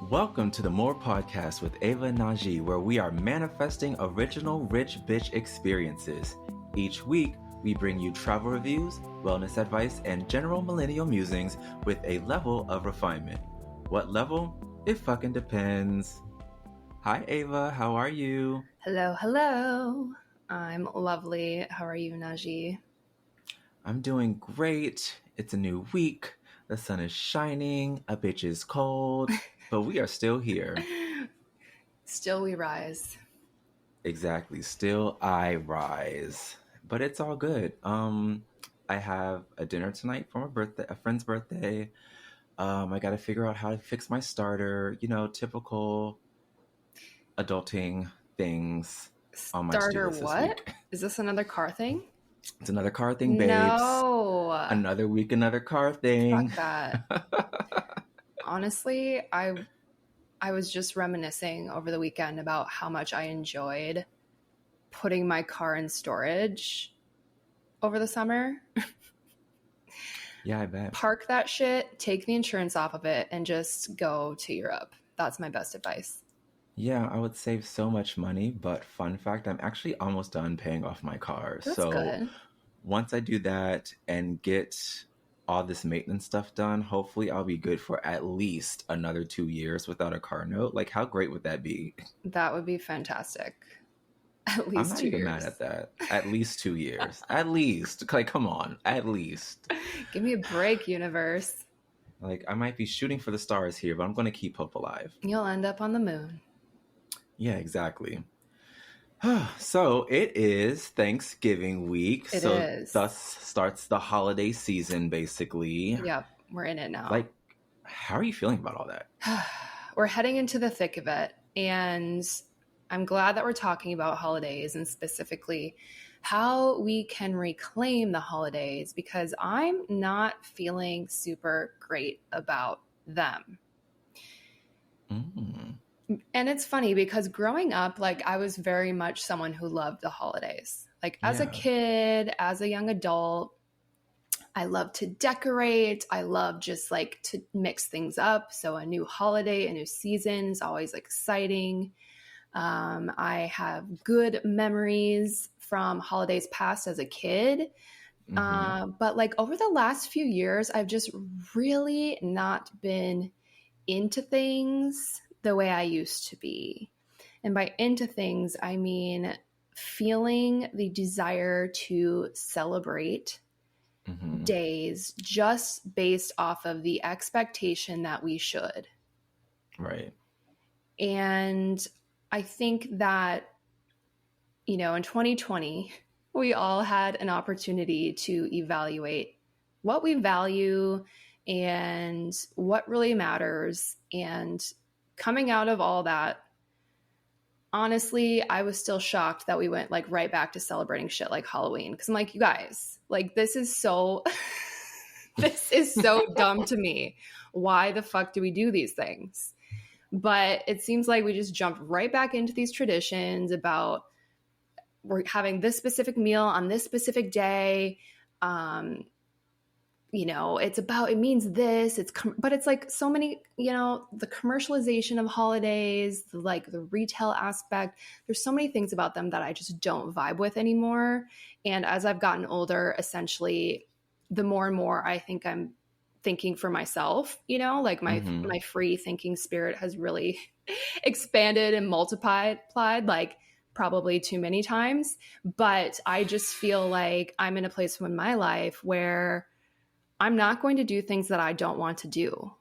Welcome to the More Podcast with Ava and Najee, where we are manifesting original rich bitch experiences. Each week, we bring you travel reviews, wellness advice, and general millennial musings with a level of refinement. What level? It fucking depends. Hi, Ava. How are you? Hello. I'm lovely. How are you, Najee? I'm doing great. It's a new week. The sun is shining. A bitch is cold. But we are still here. Still we rise. Exactly. Still I rise. But it's all good. I have a dinner tonight for my birthday, a friend's birthday. I got to figure out how to fix my starter, typical adulting things on my to-do Starter list this what? week. Is this another car thing? It's another car thing, babes. No. Another week, another car thing. Fuck that. Honestly, I was just reminiscing over the weekend about how much I enjoyed putting my car in storage over the summer. Yeah, I bet. Park that shit, take the insurance off of it, and just go to Europe. That's my best advice. Yeah, I would save so much money, but fun fact, I'm actually almost done paying off my car. That's So good. once I do that and get all this maintenance stuff done, hopefully I'll be good for at least another 2 years without a car note. Like, how great would that be? That would be fantastic. At least I'm not 2 even years. mad at that. At least 2 years. At least. Like, come on. At least. Give me a break, universe. Like, I might be shooting for the stars here, but I'm going to keep hope alive. You'll end up on the moon. Yeah, exactly. So it is Thanksgiving week. It so is. Thus starts the holiday season, basically. Yep, we're in it now. Like, how are you feeling about all that? We're heading into the thick of it. And I'm glad that we're talking about holidays and specifically how we can reclaim the holidays because I'm not feeling super great about them. And it's funny because growing up, like I was very much someone who loved the holidays. Like as a kid, as a young adult, I love to decorate. I love just like to mix things up. So a new holiday, a new season is always exciting. I have good memories from holidays past as a kid. But like over the last few years, I've just really not been into things the way I used to be. And by into things, I mean feeling the desire to celebrate days just based off of the expectation that we should. Right. And I think that, in 2020, we all had an opportunity to evaluate what we value and what really matters. And coming out of all that, honestly, I was still shocked that we went like right back to celebrating shit like Halloween. Cause I'm like, you guys, like this is so dumb to me. Why the fuck do we do these things? But it seems like we just jumped right back into these traditions about we're having this specific meal on this specific day. It means this, but it's like so many, the commercialization of holidays, the retail aspect, there's so many things about them that I just don't vibe with anymore. And as I've gotten older, essentially, the more and more I think I'm thinking for myself, like my free thinking spirit has really expanded and multiplied, like probably too many times. But I just feel like I'm in a place in my life where I'm not going to do things that I don't want to do.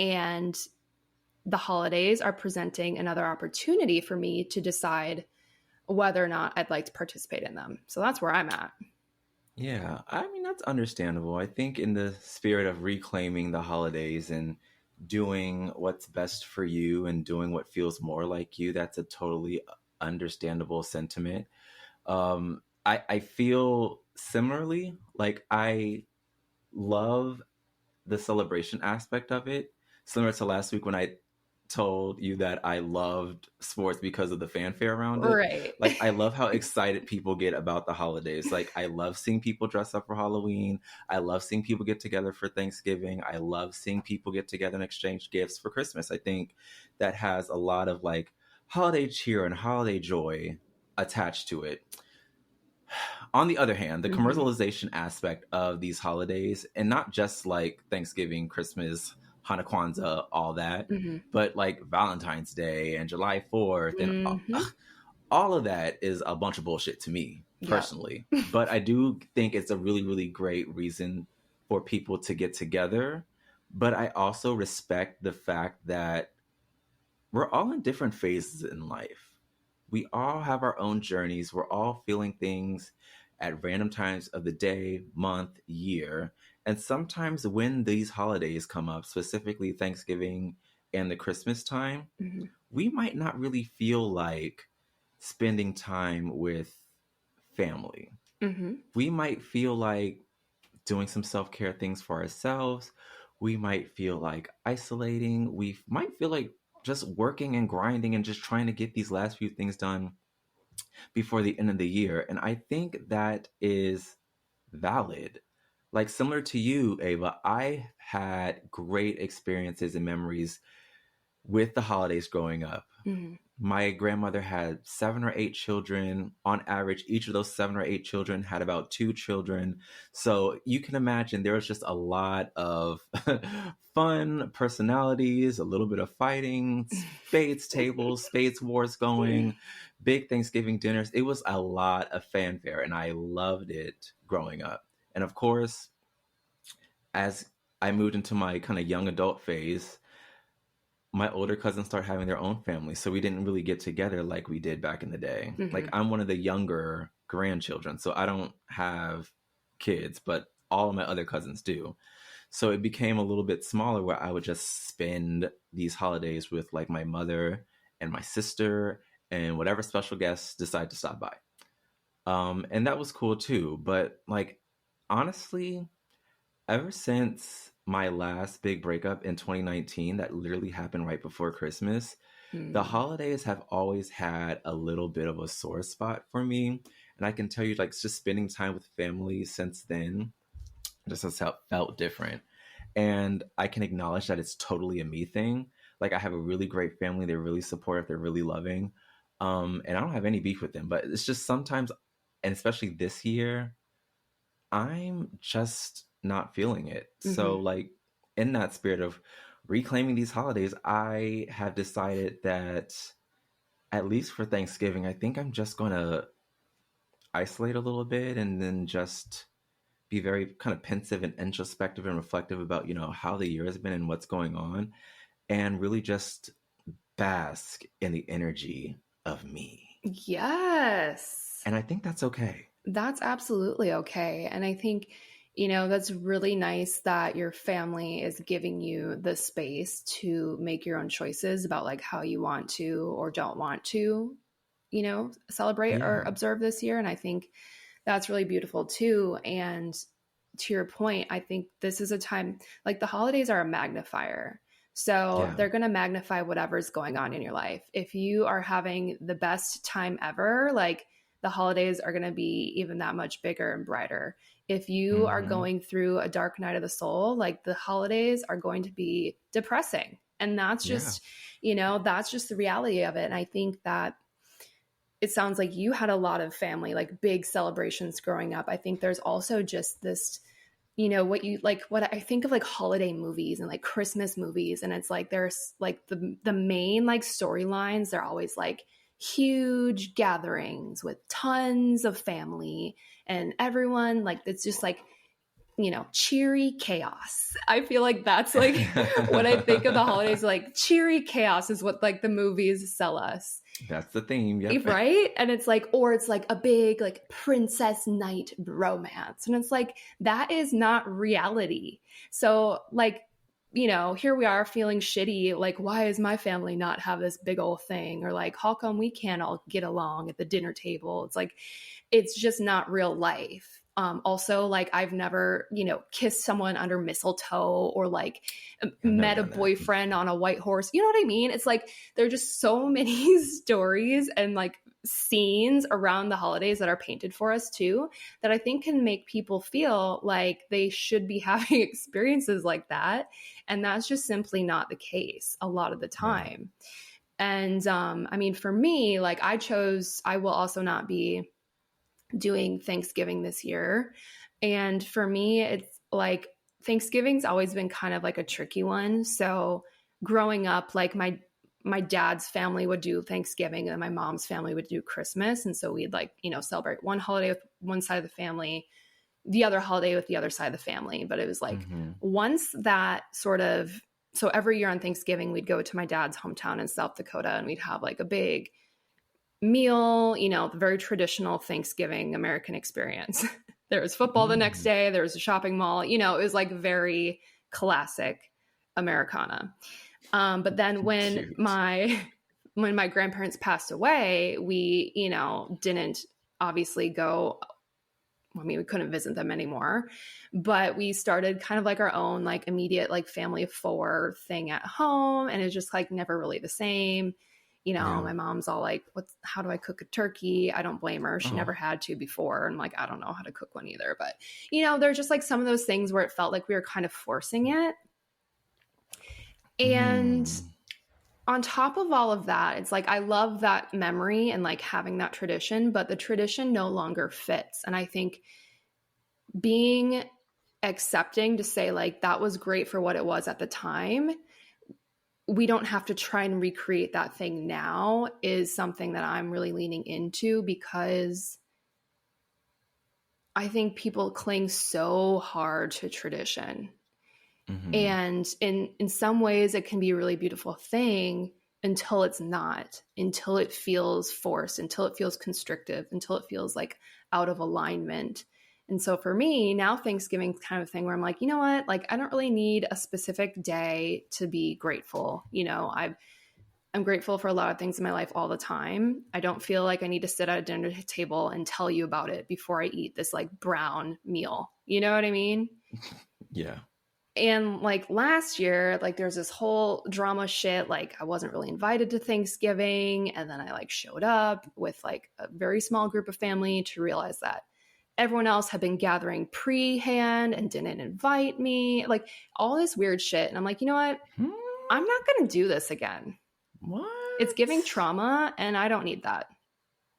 And the holidays are presenting another opportunity for me to decide whether or not I'd like to participate in them. So that's where I'm at. Yeah, I mean, that's understandable. I think in the spirit of reclaiming the holidays and doing what's best for you and doing what feels more like you, that's a totally understandable sentiment. I feel similarly, like I love the celebration aspect of it, similar to last week when I told you that I loved sports because of the fanfare around it. Right. Like, I love how excited people get about the holidays. Like, I love seeing people dress up for Halloween. I love seeing people get together for Thanksgiving. I love seeing people get together and exchange gifts for Christmas. I think that has a lot of like holiday cheer and holiday joy attached to it. On the other hand, the commercialization aspect of these holidays, and not just like Thanksgiving, Christmas, Hanukkah, Kwanzaa, all that, but like Valentine's Day and July 4th and all of that is a bunch of bullshit to me personally. But I do think it's a really, really great reason for people to get together. But I also respect the fact that we're all in different phases in life. We all have our own journeys. We're all feeling things at random times of the day, month, year. And sometimes when these holidays come up, specifically Thanksgiving and the Christmas time, we might not really feel like spending time with family. We might feel like doing some self-care things for ourselves. We might feel like isolating. We might feel like just working and grinding and just trying to get these last few things done before the end of the year. And I think that is valid. Like, similar to you, Ava, I had great experiences and memories with the holidays growing up. My grandmother had 7 or 8 children. On average, each of those 7 or 8 children had about 2 children. So you can imagine there was just a lot of fun personalities, a little bit of fighting, spades tables, spades wars going, big Thanksgiving dinners. It was a lot of fanfare, and I loved it growing up. And of course, as I moved into my kind of young adult phase, my older cousins started having their own families, so we didn't really get together like we did back in the day. Like, I'm one of the younger grandchildren, so I don't have kids, but all of my other cousins do. So it became a little bit smaller where I would just spend these holidays with like my mother and my sister and whatever special guests decide to stop by. And that was cool too. But like, honestly, ever since my last big breakup in 2019, that literally happened right before Christmas, the holidays have always had a little bit of a sore spot for me. And I can tell you, like, just spending time with family since then just has felt different. And I can acknowledge that it's totally a me thing. Like, I have a really great family. They're really supportive. They're really loving. And I don't have any beef with them. But it's just sometimes, and especially this year, I'm just not feeling it. So like, in that spirit of reclaiming these holidays, I have decided that at least for Thanksgiving, I think I'm just going to isolate a little bit and then just be very kind of pensive and introspective and reflective about, you know, how the year has been and what's going on, and really just bask in the energy of me. Yes. And I think that's okay. That's absolutely okay. And I think, you know, that's really nice that your family is giving you the space to make your own choices about like how you want to or don't want to, you know, celebrate or observe this year. And I think that's really beautiful too. And to your point, I think this is a time, like, the holidays are a magnifier. So they're going to magnify whatever's going on in your life. If you are having the best time ever, like, the holidays are going to be even that much bigger and brighter. If you are going through a dark night of the soul, like, the holidays are going to be depressing. And that's just, you know, that's just the reality of it. And I think that it sounds like you had a lot of family, like big celebrations growing up. I think there's also just this, you know, what I think of like holiday movies and like Christmas movies. And it's like, there's like the main like storylines, they're always like huge gatherings with tons of family and everyone, like, it's just like, you know, cheery chaos. I feel like that's like what I think of the holidays, like cheery chaos is what like the movies sell us. That's the theme. Yep. Right. And it's like, or it's like a big like princess knight romance. And it's like, that is not reality. So like, you know, here we are feeling shitty. Like, why does my family not have this big old thing? Or like, how come we can't all get along at the dinner table? It's like, it's just not real life. Also, like, I've never, kissed someone under mistletoe or like met a boyfriend on a white horse. You know what I mean? It's like, there are just so many stories and like scenes around the holidays that are painted for us too, that I think can make people feel like they should be having experiences like that. And that's just simply not the case a lot of the time. And I mean, for me, like, I will also not be doing Thanksgiving this year. And for me, it's like Thanksgiving's always been kind of like a tricky one. So growing up, like my dad's family would do Thanksgiving and my mom's family would do Christmas. And so we'd like, celebrate one holiday with one side of the family, the other holiday with the other side of the family. But it was like once that sort of, so every year on Thanksgiving, we'd go to my dad's hometown in South Dakota and we'd have like a big meal, the very traditional Thanksgiving American experience. There was football the next day. There was a shopping mall. It was like very classic Americana. But then when my grandparents passed away, we, didn't obviously go. I mean, we couldn't visit them anymore, but we started kind of like our own, like immediate, like family of 4 thing at home. And it's just like never really the same. My mom's all like, how do I cook a turkey? I don't blame her. She never had to before. And like, I don't know how to cook one either. But, there's just like some of those things where it felt like we were kind of forcing it. And on top of all of that, it's like, I love that memory and like having that tradition, but the tradition no longer fits. And I think being accepting to say like, that was great for what it was at the time, we don't have to try and recreate that thing now, is something that I'm really leaning into, because I think people cling so hard to tradition. And in some ways it can be a really beautiful thing until it's not, until it feels forced, until it feels constrictive, until it feels like out of alignment. And so for me now, Thanksgiving's kind of a thing where I'm like, you know what, like, I don't really need a specific day to be grateful. I'm grateful for a lot of things in my life all the time. I don't feel like I need to sit at a dinner table and tell you about it before I eat this like brown meal. You know what I mean? Yeah. And like last year, like there's this whole drama shit. Like I wasn't really invited to Thanksgiving. And then I like showed up with like a very small group of family to realize that everyone else had been gathering pre-hand and didn't invite me. Like all this weird shit. And I'm like, you know what? I'm not going to do this again. What? It's giving trauma and I don't need that.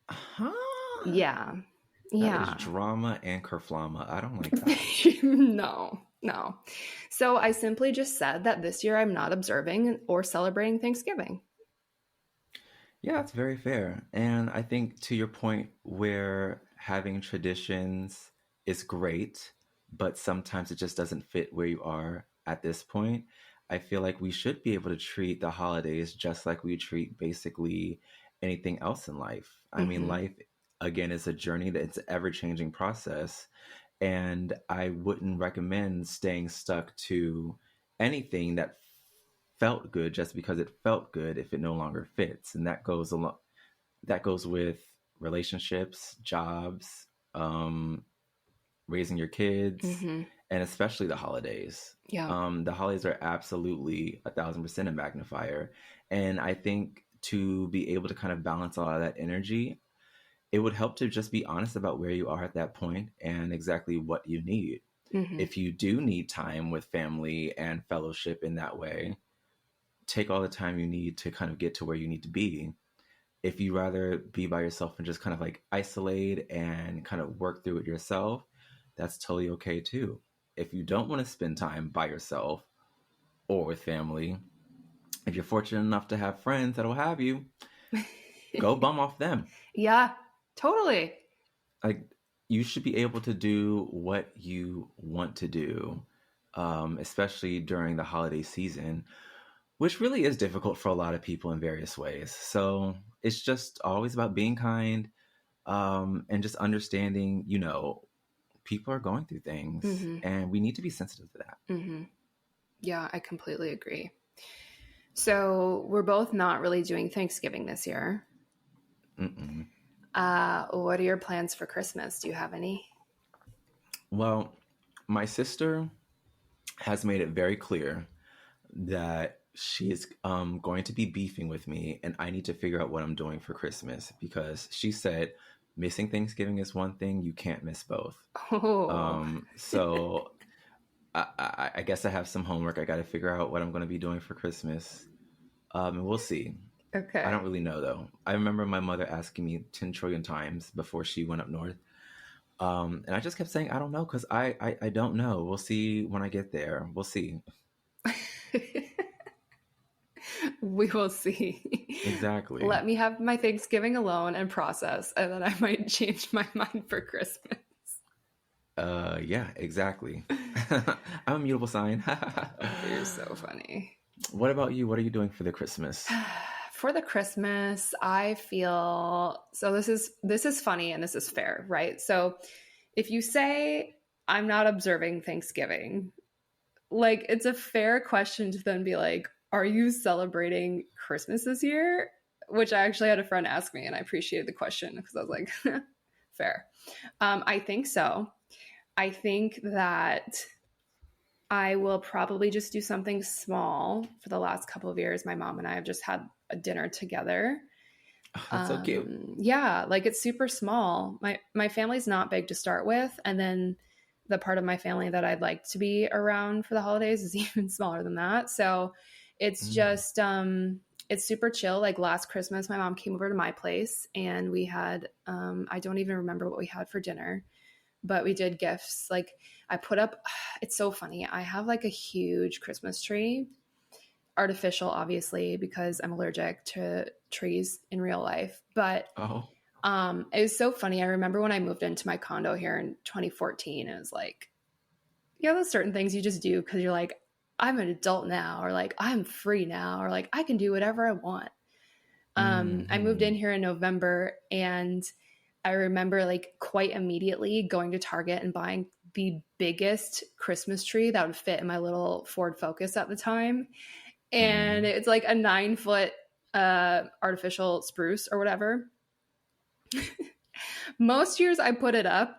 Huh? Yeah. That is drama and kerflama. I don't like that. No. So I simply just said that this year I'm not observing or celebrating Thanksgiving. Yeah, that's very fair. And I think to your point where having traditions is great, but sometimes it just doesn't fit where you are at this point. I feel like we should be able to treat the holidays just like we treat basically anything else in life. I mean, life, again, is a journey that's an ever-changing process. And I wouldn't recommend staying stuck to anything that felt good just because it felt good if it no longer fits. And that goes with relationships, jobs, raising your kids, and especially the holidays. Yeah. The holidays are absolutely 1,000% a magnifier. And I think to be able to kind of balance a lot of that energy, it would help to just be honest about where you are at that point and exactly what you need. If you do need time with family and fellowship in that way, take all the time you need to kind of get to where you need to be. If you rather be by yourself and just kind of like isolate and kind of work through it yourself, that's totally okay too. If you don't want to spend time by yourself or with family, if you're fortunate enough to have friends that'll have you, go bum off them. Yeah, totally. Like, you should be able to do what you want to do, especially during the holiday season, which really is difficult for a lot of people in various ways. So it's just always about being kind, and just understanding, people are going through things and we need to be sensitive to that. Yeah, I completely agree. So we're both not really doing Thanksgiving this year. What are your plans for Christmas? Do you have any? Well, my sister has made it very clear that she's going to be beefing with me, and I need to figure out what I'm doing for Christmas, because she said missing Thanksgiving is one thing, you can't miss both. Oh, So I guess I have some homework. I got to figure out what I'm going to be doing for Christmas. And we'll see. I okay. don't really know though. I remember my mother asking me 10 trillion times before she went up north. And I just kept saying, I don't know, because I don't know. We'll see when I get there. We'll see. We will see. Exactly. Let me have my Thanksgiving alone and process, and then I might change my mind for Christmas. Yeah, exactly. I'm a mutable sign. You're so funny. What about you? What are you doing for the Christmas? For the Christmas, I feel so this is funny and this is fair, right? So if you say I'm not observing Thanksgiving, like it's a fair question to then be like, are you celebrating Christmas this year? Which I actually had a friend ask me and I appreciated the question because I was like, fair. I think so. I think that I will probably just do something small. For the last couple of years, my mom and I have just had a dinner together. Oh, that's so cute. Yeah, like it's super small. My family's not big to start with, and then the part of my family that I'd like to be around for the holidays is even smaller than that. So it's Mm. just it's super chill. Like last Christmas, my mom came over to my place and we had I don't even remember what we had for dinner, but we did gifts. Like I put up it's so funny. I have like a huge Christmas tree, artificial obviously because I'm allergic to trees in real life. But Oh. it was so funny. I remember when I moved into my condo here in 2014, it was like, yeah, there's certain things you just do because you're like, I'm an adult now, or like I'm free now, or like I can do whatever I want. I moved Hmm. in here in November and I remember like quite immediately going to Target and buying the biggest Christmas tree that would fit in my little Ford Focus at the time. And Hmm. it's like a 9 foot artificial spruce or whatever. Most years I put it up.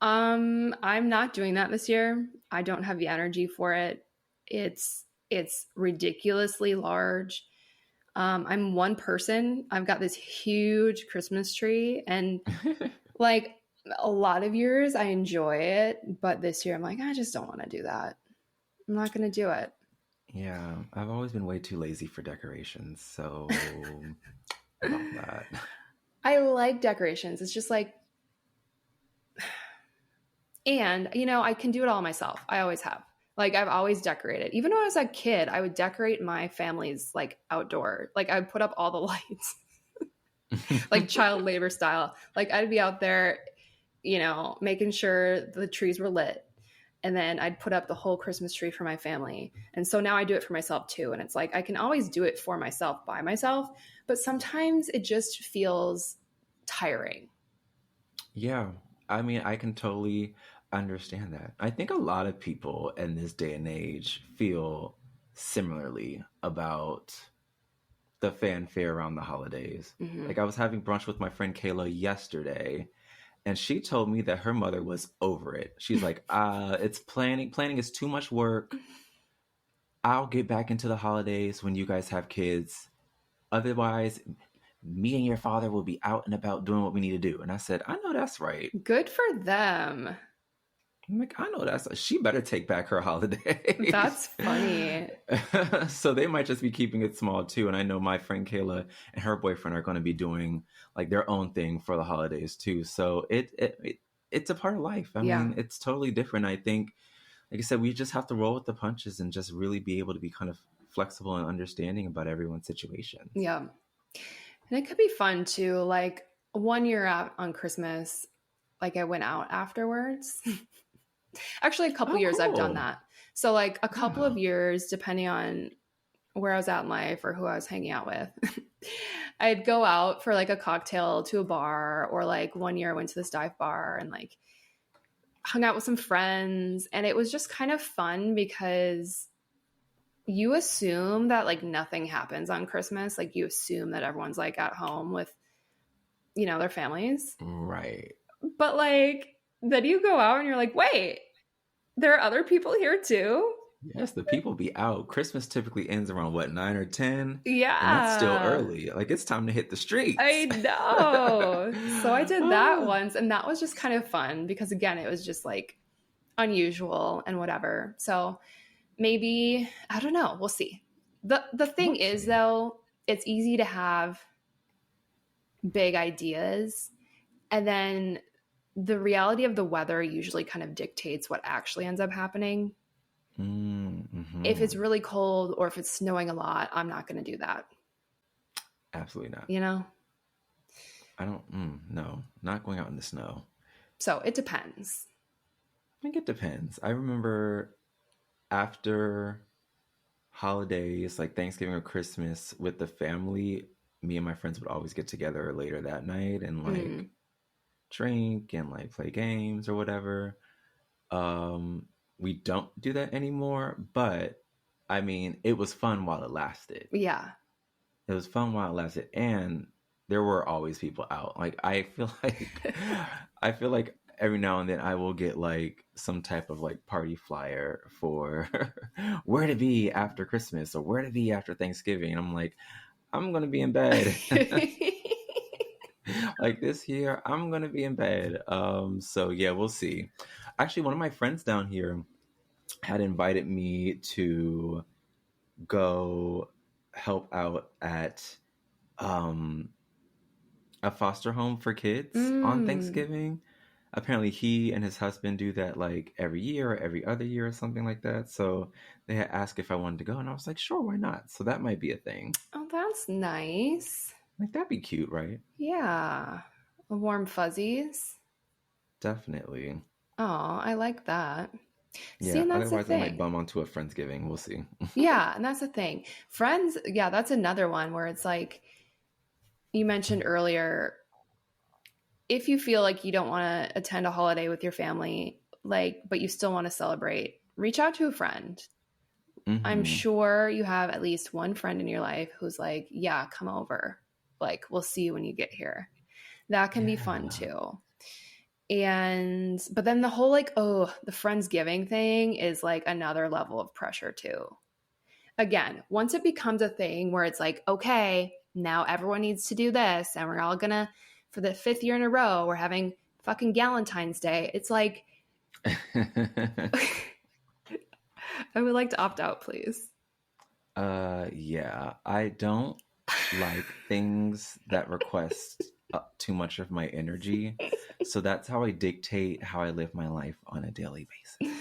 I'm not doing that this year. I don't have the energy for it. It's ridiculously large. I'm one person. I've got this huge Christmas tree, and like a lot of years I enjoy it, but this year I'm like, I just don't want to do that. I'm not going to do it. Yeah, I've always been way too lazy for decorations, so about that. I like decorations. It's just like, and I can do it all myself. I always have. Like I've always decorated. Even when I was a kid, I would decorate my family's like outdoor. Like I would put up all the lights, like child labor style. Like I'd be out there, making sure the trees were lit. And then I'd put up the whole Christmas tree for my family. And so now I do it for myself too. And it's like I can always do it for myself by myself, but sometimes it just feels tiring. Yeah, I mean, I can totally understand that. I think a lot of people in this day and age feel similarly about the fanfare around the holidays. Mm-hmm. Like, I was having brunch with my friend Kayla yesterday, and she told me that her mother was over it. She's like, it's planning. Planning is too much work. I'll get back into the holidays when you guys have kids. Otherwise, me and your father will be out and about doing what we need to do. And I said, I know that's right. Good for them. I'm like, I know that's she better take back her That's holidays. funny. So they might just be keeping it small too. And I know my friend Kayla and her boyfriend are going to be doing like their own thing for the holidays too. So it's a part of life. I Yeah. mean, it's totally different. I think, like I said, we just have to roll with the punches and just really be able to be kind of flexible and understanding about everyone's situations. Yeah. And it could be fun too. Like one year out on Christmas, like I went out afterwards. Actually, a couple Oh, years I've done cool. that. So like a couple Yeah. of years, depending on where I was at in life or who I was hanging out with, I'd go out for like a cocktail to a bar, or like one year I went to this dive bar and like hung out with some friends. And it was just kind of fun because you assume that like nothing happens on Christmas. Like you assume that everyone's like at home with, their families. Right. But like then you go out and you're like, wait, there are other people here too? Yes, the people be out. Christmas typically ends around what, 9 or 10? And that's still Yeah, early. Like it's time to hit the I streets. know. So I did that once, and that was just kind of fun because, again, it was just like unusual and whatever. So maybe, I don't know. We'll see. The thing We'll is, see. though, it's easy to have big ideas, and then the reality of the weather usually kind of dictates what actually ends up happening. If it's Mm-hmm. really cold or if it's snowing a lot, I'm not going to do that. Absolutely not. You know? I don't, no, not going out in the snow. So it depends. I think it depends. I remember after holidays like Thanksgiving or Christmas with the family, me and my friends would always get together later that night and like Mm. drink and like play games or whatever. Um, we don't do that anymore, but I mean, it was fun while it lasted. Yeah. It was fun while it lasted, and there were always people out. Like I feel like every now and then I will get like some type of like party flyer for where to be after Christmas or where to be after Thanksgiving. And I'm like, I'm gonna be in bed. Like this year, I'm gonna be in bed. So yeah, we'll see. Actually, one of my friends down here had invited me to go help out at um a foster home for kids on Mm. Thanksgiving. Apparently, he and his husband do that like every year or every other year or something like that. So they had asked if I wanted to go, and I was like, sure, why not? So that might be a thing. Oh, that's nice. Like, that'd be cute, right? Yeah. Warm fuzzies. Definitely. Oh, I like that. See, Yeah, and that's the otherwise, I might thing. bum onto a Friendsgiving. We'll see. Yeah, and that's the thing. Friends, yeah, that's another one where it's like you mentioned earlier, if you feel like you don't want to attend a holiday with your family, like, but you still want to celebrate, reach out to a friend. I'm Hmm. sure you have at least one friend in your life who's like, yeah, come over. Like, we'll see you when you get here. That can be fun Yeah. too. And, but then the whole like, oh, the Friendsgiving thing is like another level of pressure too. Again, once it becomes a thing where it's like, okay, now everyone needs to do this, and we're all gonna, for the fifth year in a row, we're having fucking Galentine's Day. It's like, I would like to opt out, please. Yeah, I don't like things that request too much of my energy. So that's how I dictate how I live my life on a daily basis.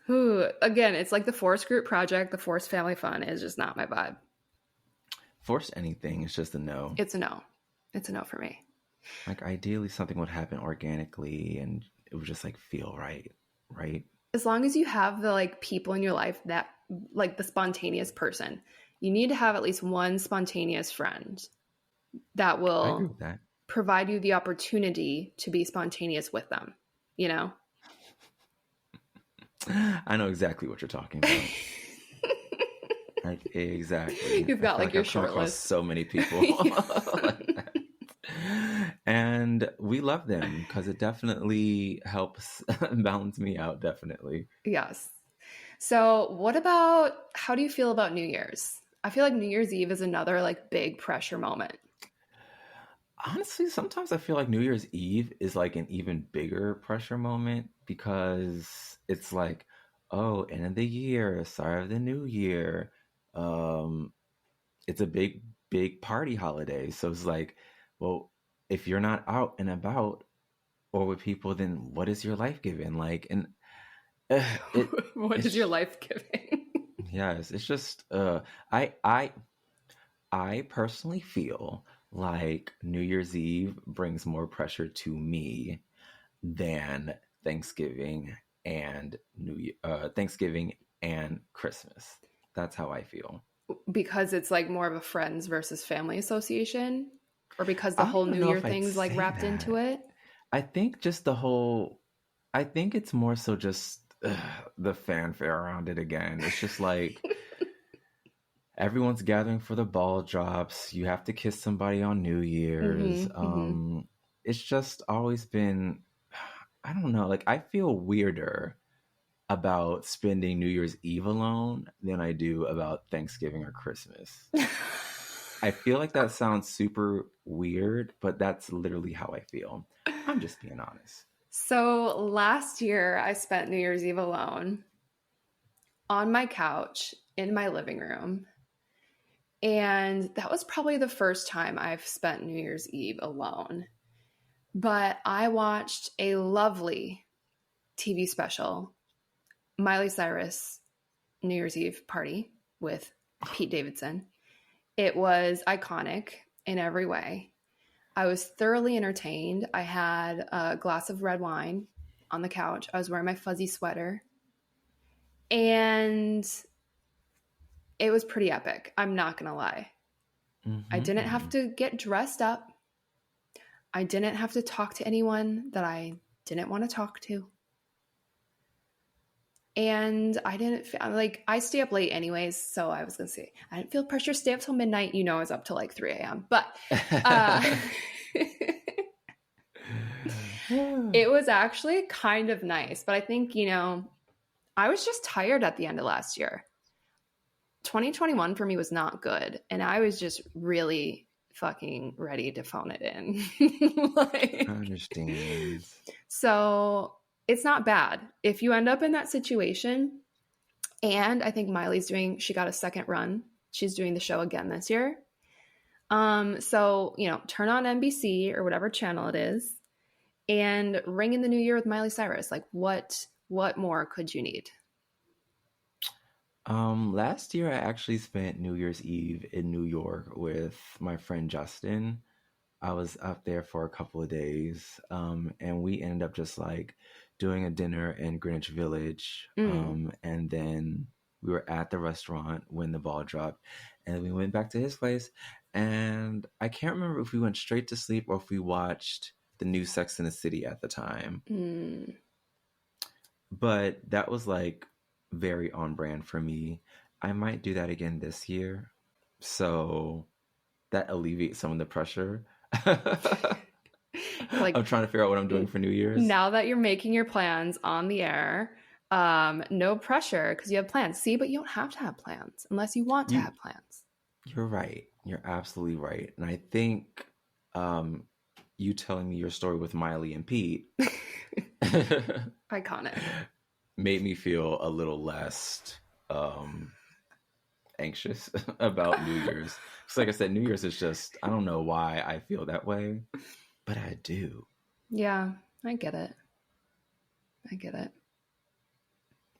Ooh, again, it's like the forced group project, the forced family fun is just not my vibe. Force anything, it's just a no. It's a no. It's a no for me. Like ideally something would happen organically and it would just like feel right, right? As long as you have the like people in your life that like the spontaneous person, you need to have at least one spontaneous friend that I agree will with that. provide you the opportunity to be spontaneous with them, you know? I know exactly what you're talking about. Like exactly. You've I got feel like like your I've come short across list. so many people like that. And we love them because it definitely helps balance me out, definitely. Yes. So, what about how do you feel about New Year's? I feel like New Year's Eve is another like big pressure moment. Honestly, sometimes I feel like New Year's Eve is like an even bigger pressure moment because it's like, oh, end of the year, start of the new year. Um, it's a big party holiday. So it's like, well, if you're not out and about or with people, then what is your life given? Like, and it What is your it's life giving? yes, it's just I personally feel like New Year's Eve brings more pressure to me than Thanksgiving and Christmas. That's how I feel. Because it's like more of a friends versus family association, or because the I don't whole even New know Year if I'd thing's like say wrapped into that. it. I think just the whole. I think it's more so just the fanfare around it again. It's just like everyone's gathering for the ball drops. You have to kiss somebody on New Year's. Mm-hmm, mm-hmm. It's just always been. I don't know. Like, I feel weirder about spending New Year's Eve alone than I do about Thanksgiving or Christmas. I feel like that sounds super weird, but that's literally how I feel. I'm just being honest. So last year, I spent New Year's Eve alone on my couch in my living room. And that was probably the first time I've spent New Year's Eve alone. But I watched a lovely TV special, Miley Cyrus New Year's Eve party with Pete Davidson. It was iconic in every way. I was thoroughly entertained. I had a glass of red wine on the couch. I was wearing my fuzzy sweater. And it was pretty epic. I'm not going to lie. I didn't have to get dressed up. I didn't have to talk to anyone that I didn't want to talk to. And I didn't feel like I stay up late anyways. So I was going to say, I didn't feel pressure to stay up till midnight. You know, I was up till like 3 a.m. But it was actually kind of nice. But I think, you know, I was just tired at the end of last year. 2021 for me was not good. And I was just really fucking ready to phone it in. I understand. So it's not bad. If you end up in that situation, and I think she got a second run. She's doing the show again this year. So, you know, turn on NBC or whatever channel it is and ring in the new year with Miley Cyrus. Like what more could you need? Last year I actually spent New Year's Eve in New York with my friend Justin. I was up there for a couple of days, and we ended up just like doing a dinner in Greenwich Village, and then we were at the restaurant when the ball dropped, and we went back to his place, and I can't remember if we went straight to sleep or if we watched the new Sex and the City at the time. But that was like very on brand for me. I might do that again this year, so that alleviates some of the pressure. Like, I'm trying to figure out what I'm doing for New Year's. Now that you're making your plans on the air, no pressure because you have plans. See, but you don't have to have plans unless you want to have plans. You're right. You're absolutely right. And I think you telling me your story with Miley and Pete iconic made me feel a little less anxious about New Year's. So like I said, New Year's is just, I don't know why I feel that way, but I do. Yeah, I get it.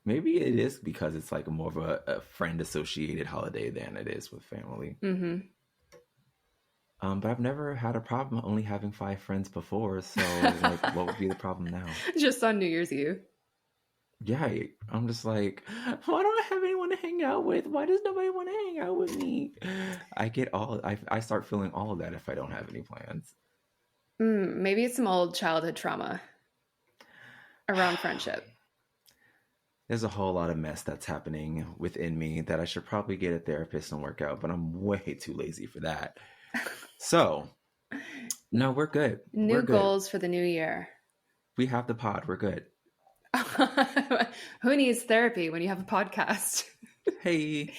Maybe it is because it's like more of a friend associated holiday than it is with family. But I've never had a problem only having 5 friends before. So like, what would be the problem now? Just on New Year's Eve. Yeah, I'm just like, why don't I have anyone to hang out with? Why does nobody want to hang out with me? I start feeling all of that if I don't have any plans. Maybe it's some old childhood trauma around friendship. There's a whole lot of mess that's happening within me that I should probably get a therapist and work out, but I'm way too lazy for that. So, no, we're good. New goals for the new year. We have the pod. We're good. Who needs therapy when you have a podcast? Hey.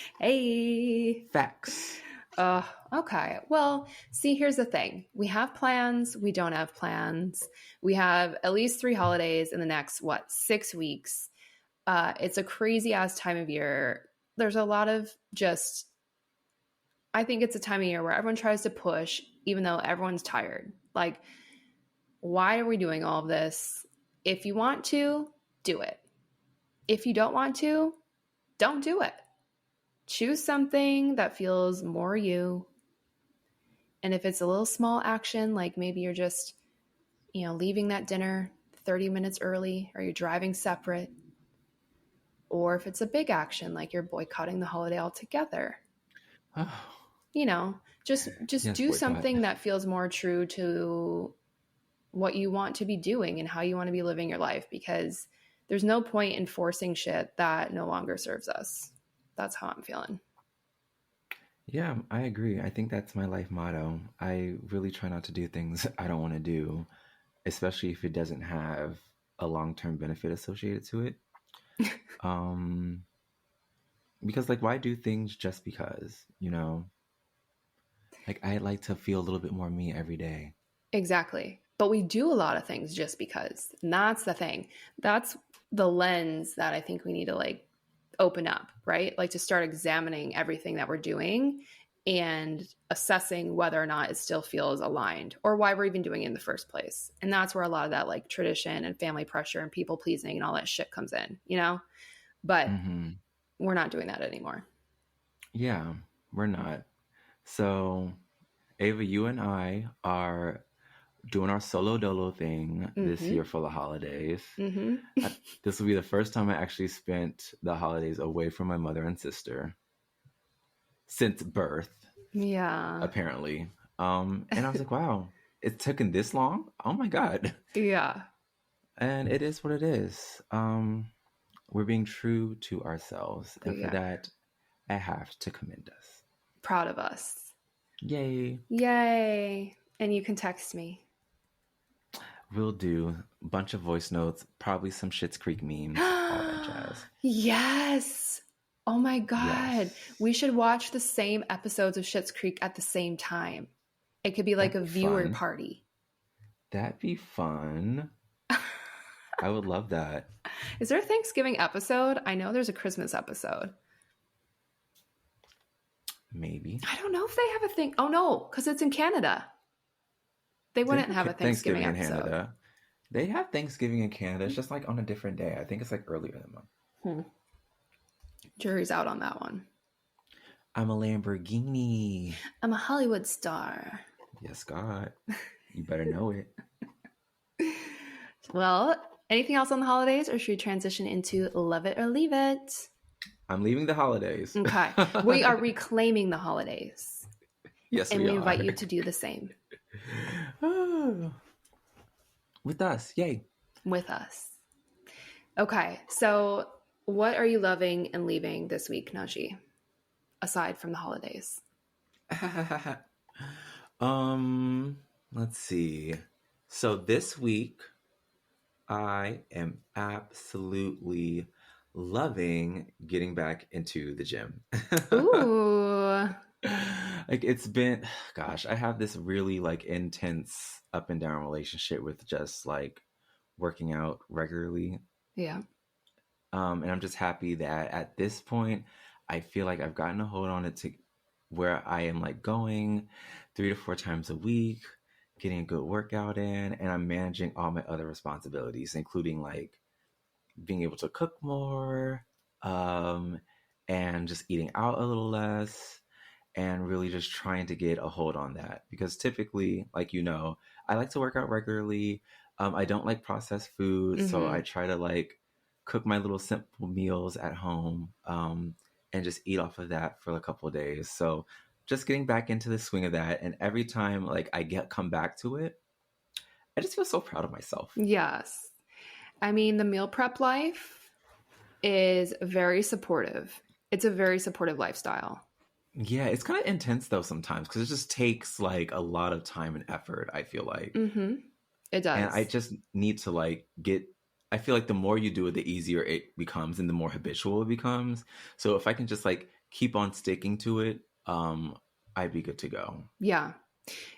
Facts. Okay. Well, see, here's the thing. We have plans. We don't have plans. We have at least 3 holidays in the next, 6 weeks. It's a crazy ass time of year. There's a lot of I think it's a time of year where everyone tries to push, even though everyone's tired. Like, why are we doing all of this? If you want to, do it. If you don't want to, don't do it. Choose something that feels more you. And if it's a little small action, like maybe you're just, leaving that dinner 30 minutes early, or you're driving separate, or if it's a big action, like you're boycotting the holiday altogether, just yes, do boycott. Something that feels more true to what you want to be doing and how you want to be living your life, because there's no point in forcing shit that no longer serves us. That's how I'm feeling. Yeah, I agree. I think that's my life motto. I really try not to do things I don't want to do, especially if it doesn't have a long-term benefit associated to it. Because like, why do things just because, you know? Like, I like to feel a little bit more me every day. Exactly. But we do a lot of things just because. And that's the thing. That's the lens that I think we need to like open up, right? Like to start examining everything that we're doing and assessing whether or not it still feels aligned or why we're even doing it in the first place. And that's where a lot of that like tradition and family pressure and people pleasing and all that shit comes in, you know? But we're not doing that anymore. Yeah, we're not. So, Ava, you and I are doing our solo dolo thing this year for the holidays. This will be the first time I actually spent the holidays away from my mother and sister since birth. Yeah. Apparently. And I was like, wow, it's taken this long? Oh my God. Yeah. And it is what it is. We're being true to ourselves. And for that, I have to commend us. Proud of us. Yay. Yay. And you can text me. Will do. A bunch of voice notes, probably some Schitt's Creek memes, all that jazz. Yes. Oh my God. Yes. We should watch the same episodes of Schitt's Creek at the same time. It could be like a viewer party. That'd be fun. I would love that. Is there a Thanksgiving episode? I know there's a Christmas episode. Maybe. I don't know if they have a thing. Oh no, because it's in Canada. They wouldn't have a Thanksgiving episode. in Canada. They have Thanksgiving in Canada. It's just like on a different day. I think it's like earlier in the month. Jury's out on that one. I'm a Lamborghini. I'm a Hollywood star. Yes, God. You better know it. Well, anything else on the holidays, or should we transition into love it or leave it? I'm leaving the holidays. Okay. We are reclaiming the holidays. Yes, and we invite you to do the same. With us. Yay. With us. Okay. So what are you loving and leaving this week, Najee? Aside from the holidays. Let's see. So this week, I am absolutely loving getting back into the gym. Ooh. Like it's been, gosh, I have this really like intense up and down relationship with just like working out regularly. Yeah. And I'm just happy that at this point, I feel like I've gotten a hold on it to where I am like going 3 to 4 times a week, getting a good workout in, and I'm managing all my other responsibilities, including like being able to cook more, and just eating out a little less, and really just trying to get a hold on that. Because typically, like, you know, I like to work out regularly. I don't like processed food, so I try to like cook my little simple meals at home, and just eat off of that for a couple of days. So just getting back into the swing of that. And every time like I come back to it, I just feel so proud of myself. Yes. I mean, the meal prep life is very supportive. It's a very supportive lifestyle. Yeah, it's kind of intense though sometimes because it just takes like a lot of time and effort, I feel like. It does. And I just need to like I feel like the more you do it, the easier it becomes and the more habitual it becomes. So if I can just like keep on sticking to it, I'd be good to go. Yeah.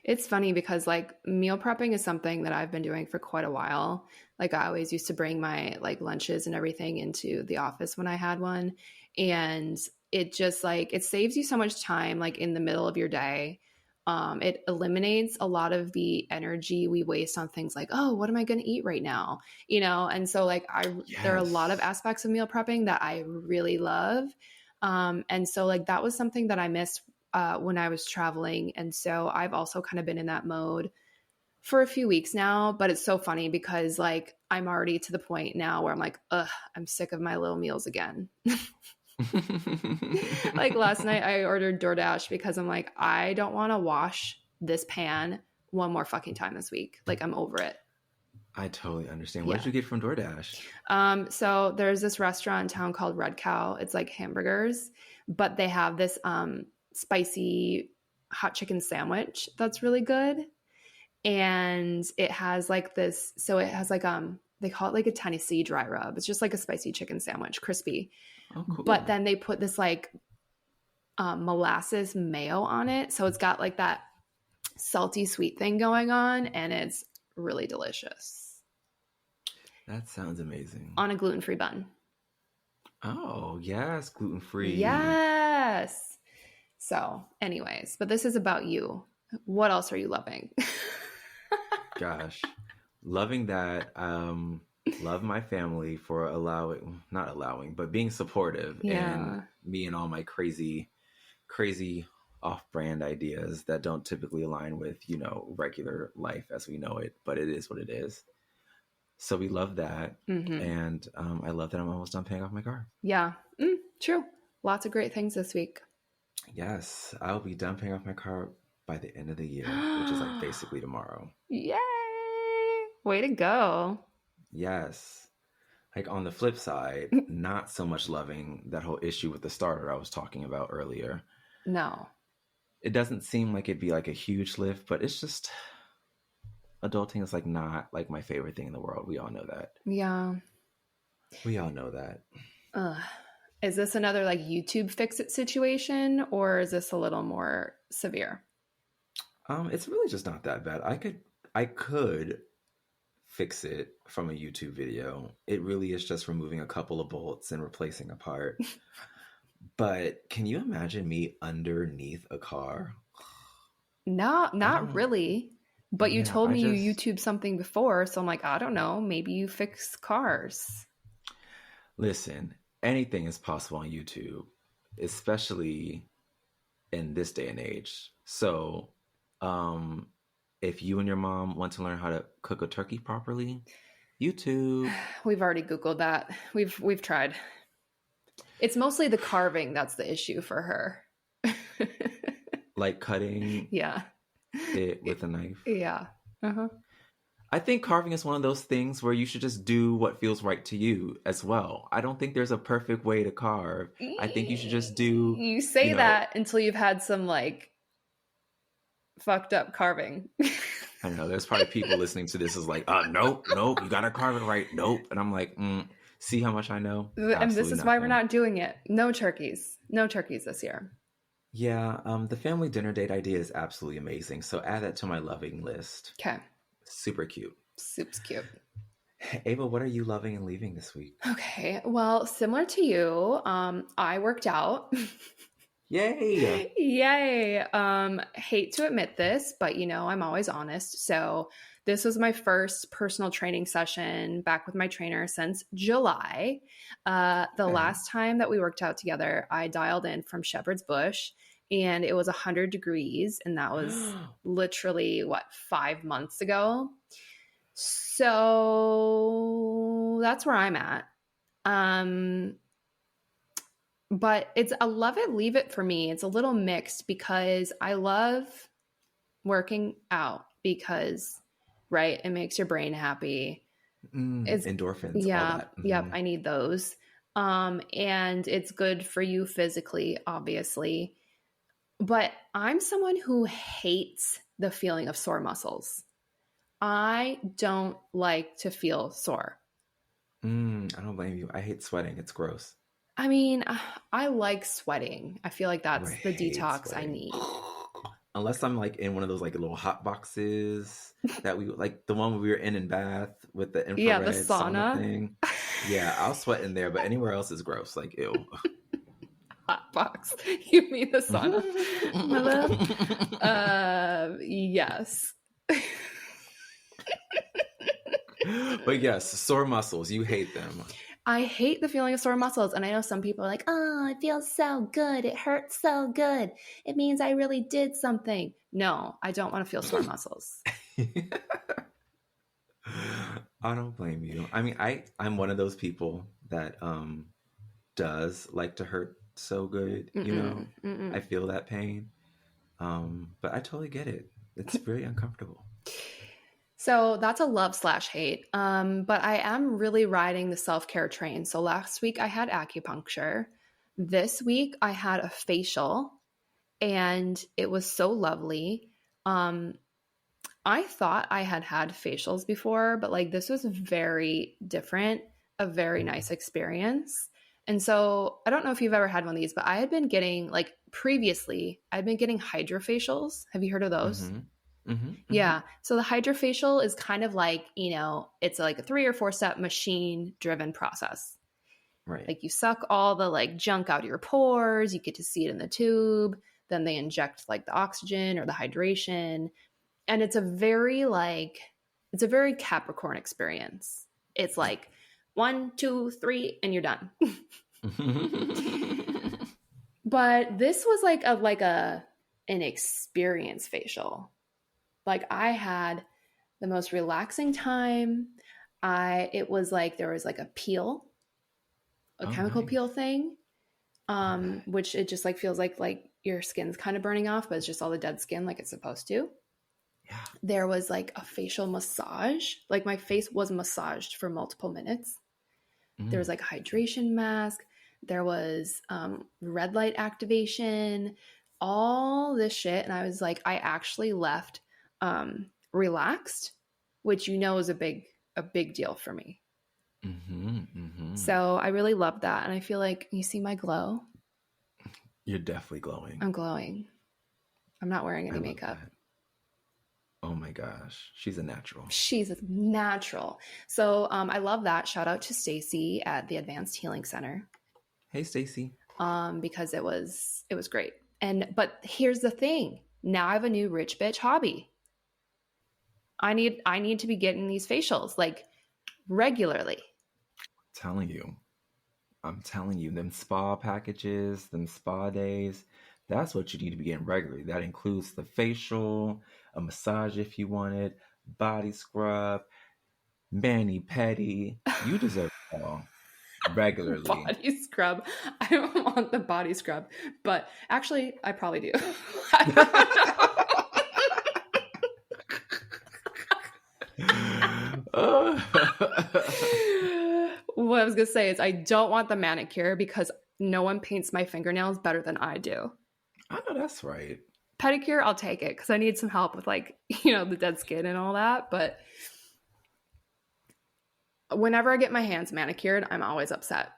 It's funny because like meal prepping is something that I've been doing for quite a while. Like I always used to bring my like lunches and everything into the office when I had one. And it just like, it saves you so much time like in the middle of your day. It eliminates a lot of the energy we waste on things like, oh, what am I going to eat right now? You know? And so like there are a lot of aspects of meal prepping that I really love. And so like that was something that I missed when I was traveling. And so I've also kind of been in that mode for a few weeks now, but it's so funny because like I'm already to the point now where I'm like, ugh, I'm sick of my little meals again. Like last night I ordered DoorDash because I'm like, I don't want to wash this pan one more fucking time this week. Like I'm over it. I totally understand. What did you get from DoorDash? So there's this restaurant in town called Red Cow. It's like hamburgers, but they have this spicy hot chicken sandwich that's really good. And it has like this, so it has like they call it like a Tennessee dry rub. It's just like a spicy chicken sandwich, crispy. Oh, cool. But then they put this like molasses mayo on it. So it's got like that salty sweet thing going on, and it's really delicious. That sounds amazing. On a gluten-free bun. Oh, yes, gluten-free. Yes. So, anyways, but this is about you. What else are you loving? Gosh, loving that. Love my family for but being supportive and me and all my crazy off-brand ideas that don't typically align with, regular life as we know it, but it is what it is. So we love that. Mm-hmm. And I love that I'm almost done paying off my car. Yeah, true. Lots of great things this week. Yes, I'll be done paying off my car by the end of the year, which is like basically tomorrow. Yay! Way to go. Yes. Like on the flip side, not so much loving that whole issue with the starter I was talking about earlier. No. It doesn't seem like it'd be like a huge lift, but it's just adulting is like not like my favorite thing in the world. We all know that. Yeah. We all know that. Is this another like YouTube fix-it situation, or is this a little more severe? It's really just not that bad. I could fix it from a YouTube video. It really is just removing a couple of bolts and replacing a part. But can you imagine me underneath a car? No, not really. But you told me you YouTube something before, so I'm like, I don't know. Maybe you fix cars. Listen, anything is possible on YouTube, especially in this day and age. So, if you and your mom want to learn how to cook a turkey properly, YouTube. We've already Googled that. We've tried. It's mostly the carving that's the issue for her. Like cutting it with a knife. Yeah. Uh-huh. I think carving is one of those things where you should just do what feels right to you as well. I don't think there's a perfect way to carve. I think you should just do... You say that until you've had some like fucked up carving. I know there's probably people listening to this is like, nope, you gotta carve it right. Nope. And I'm like, see how much I know? And this is why we're not doing it. No turkeys this year. Yeah. The family dinner date idea is absolutely amazing. So add that to my loving list. Okay. Super cute. Soup's cute. Ava, what are you loving and leaving this week? Okay. Well, similar to you, I worked out. Yay! Yay! Hate to admit this, but I'm always honest. So this was my first personal training session back with my trainer since July. The last time that we worked out together, I dialed in from Shepherd's Bush, and it was 100 degrees, and that was literally 5 months ago. So that's where I'm at. But it's a love it, leave it for me. It's a little mixed because I love working out because, right, it makes your brain happy. Endorphins. Yeah. All that. Mm-hmm. Yep. I need those. And it's good for you physically, obviously. But I'm someone who hates the feeling of sore muscles. I don't like to feel sore. I don't blame you. I hate sweating. It's gross. I mean, I like sweating. I feel like that's the detox I need. Unless I'm like in one of those like little hot boxes that we like the one we were in Bath with the infrared the sauna thing. Yeah, I'll sweat in there, but anywhere else is gross. Like ew. Hot box. You mean the sauna? My love? Yes. But yes, sore muscles. You hate them. I hate the feeling of sore muscles. And I know some people are like, oh, it feels so good. It hurts so good. It means I really did something. No, I don't want to feel sore muscles. I don't blame you. I mean, I'm one of those people that does like to hurt so good, I feel that pain. But I totally get it. It's very uncomfortable. So that's a love/hate. But I am really riding the self-care train. So last week I had acupuncture. This week I had a facial, and it was so lovely. I thought I had facials before, but like this was very different, a very nice experience. And so I don't know if you've ever had one of these, but I had been getting like previously, I'd been getting hydrofacials. Have you heard of those? Mm-hmm. Mm-hmm. Yeah. So the hydrofacial is kind of like, it's like a 3 or 4 step machine driven process. Right. Like you suck all the like junk out of your pores, you get to see it in the tube, then they inject like the oxygen or the hydration. And it's a very Capricorn experience. It's like 1, 2, 3, and you're done. But this was like an experience facial. Like I had the most relaxing time. It was like there was like a peel, a chemical peel thing, which it just like feels like your skin's kind of burning off, but it's just all the dead skin like it's supposed to. Yeah. There was like a facial massage. Like my face was massaged for multiple minutes. There was like a hydration mask. There was red light activation, all this shit. And I was like, I actually left relaxed, which is a big deal for me. Mm-hmm, mm-hmm. So I really love that. And I feel like you see my glow. You're definitely glowing. I'm glowing. I'm not wearing any makeup. That. Oh my gosh. She's a natural. She's a natural. So I love that. Shout out to Stacy at the Advanced Healing Center. Hey, Stacy. Because it was great. But here's the thing. Now I have a new rich bitch hobby. I need to be getting these facials like regularly. I'm telling you, them spa packages, them spa days, that's what you need to be getting regularly. That includes the facial, a massage if you want it, body scrub, mani-pedi. You deserve it all. Regularly. Body scrub. I don't want the body scrub, but actually, I probably do. I what I was going to say is I don't want the manicure because no one paints my fingernails better than I do. I know that's right. Pedicure, I'll take it because I need some help with like, the dead skin and all that. But whenever I get my hands manicured, I'm always upset.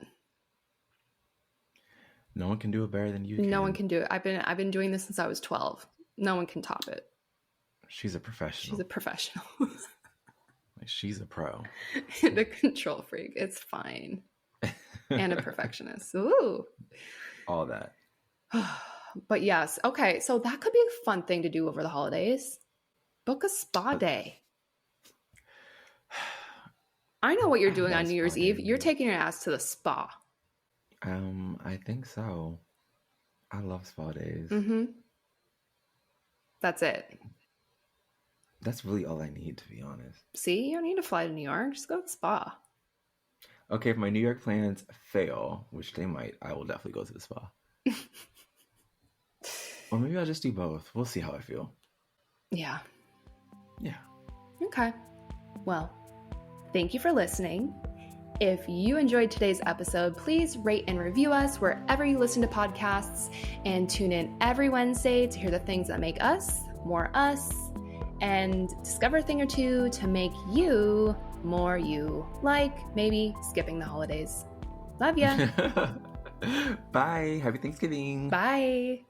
No one can do it better than you can. No one can do it. I've been doing this since I was 12. No one can top it. She's a professional. Like she's a pro. And a control freak. It's fine. And a perfectionist. Ooh. All that. But yes. Okay. So that could be a fun thing to do over the holidays. Book a spa day. I know what you're doing on New Year's Eve. You're taking your ass to the spa. I think so. I love spa days. Mm-hmm. That's it. That's really all I need, to be honest. See, you don't need to fly to New York. Just go to the spa. Okay, if my New York plans fail, which they might, I will definitely go to the spa. Or maybe I'll just do both. We'll see how I feel. Yeah. Yeah. Okay. Well, thank you for listening. If you enjoyed today's episode, please rate and review us wherever you listen to podcasts, and tune in every Wednesday to hear the things that make us more us and discover a thing or two to make you more you, like maybe skipping the holidays. Love ya. Bye. Happy Thanksgiving. Bye.